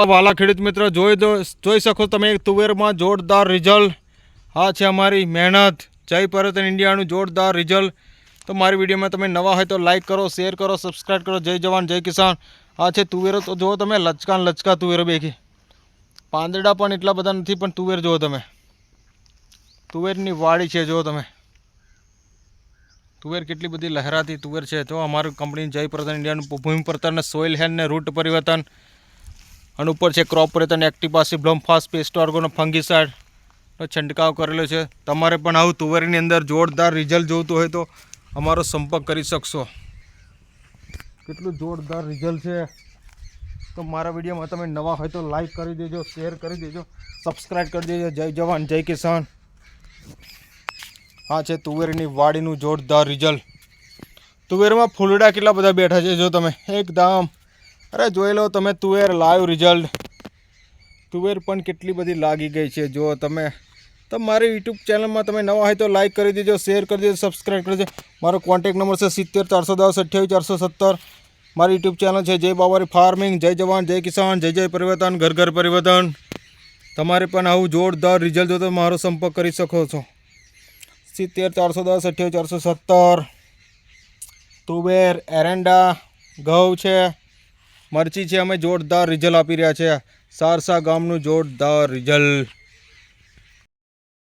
વાલા ખેડૂત મિત્રો જોઈ શકો તમે તુવેરમાં જોરદાર રિઝલ્ટ। આ છે અમારી મહેનત। જય પરિવર્તન ઇન્ડિયાનું જોરદાર રિઝલ્ટ। તો મારી વિડીયોમાં તમે નવા હોય તો લાઇક કરો, શેર કરો, સબસ્ક્રાઈબ કરો। જય જવાન જય કિસાન। આ છે તુવેરો। તો જુઓ તમે લચકા તુવેરો બેખી, પાંદડા પણ એટલા બધા નથી, પણ તુવેર જુઓ તમે, તુવેરની વાડી છે। જુઓ તમે તુવેર કેટલી બધી લહેરાતી તુવેર છે। તો અમારી કંપની જય પરિવર્તન ઇન્ડિયાનું ભૂમિ પરિવર્તન, સોઇલ હેલ્થ ને રૂટ પરિવર્તન, અને ઉપર છે ક્રોપ પરિવર્તન, એક્ટિવ પાસિવ બ્લોમફાસ્ટ પેસ્ટ ઓર્ગોનો ફંગીસાઇડનો છંટકાવ કરેલો છે। તમારે પણ આવું તુવેરની અંદર જોરદાર રિઝલ્ટ જોઈતું હોય તો અમારો સંપર્ક કરી શકશો। કેટલું જોરદાર રિઝલ્ટ છે। તો મારા વિડીયોમાં તમે નવા હોય તો લાઈક કરી દેજો, શેર કરી દેજો, સબસ્ક્રાઈબ કરી દેજો। જય જવાન જય કિસાન। આ છે તુવેરની વાડીનું જોરદાર રિઝલ્ટ। તુવેરમાં ફૂલડા કેટલા બધા બેઠા છે જો તમે, એકદમ અરે જોઈ લો તમે તુવેર લાઈવ રિઝલ્ટ। તુવેર પણ કેટલી બધી લાગી ગઈ છે જો તમે। તો મારી યુટ્યુબ ચેનલમાં તમે નવા હોય તો લાઈક કરી દેજો, શેર કરી દેજો, સબસ્ક્રાઈબ કરી દેજો। મારો કોન્ટેક્ટ નંબર છે 70 410 28 470। મારી યુટ્યુબ ચેનલ છે જય બાવારી ફાર્મિંગ। જય જવાન જય કિસાન, જય જય પરિવર્તન, ઘર ઘર પરિવર્તન। તમારે પણ આવું જોરદાર રિઝલ્ટ જો તો મારો સંપર્ક કરી શકો છો। 70 410 28 470। તુવેર, એરંડા, ઘઉં છે, મરચી છે, અમે જોરદાર રિઝલ્ટ આપી રહ્યા છે। સારસા ગામનું જોરદાર રિઝલ્ટ।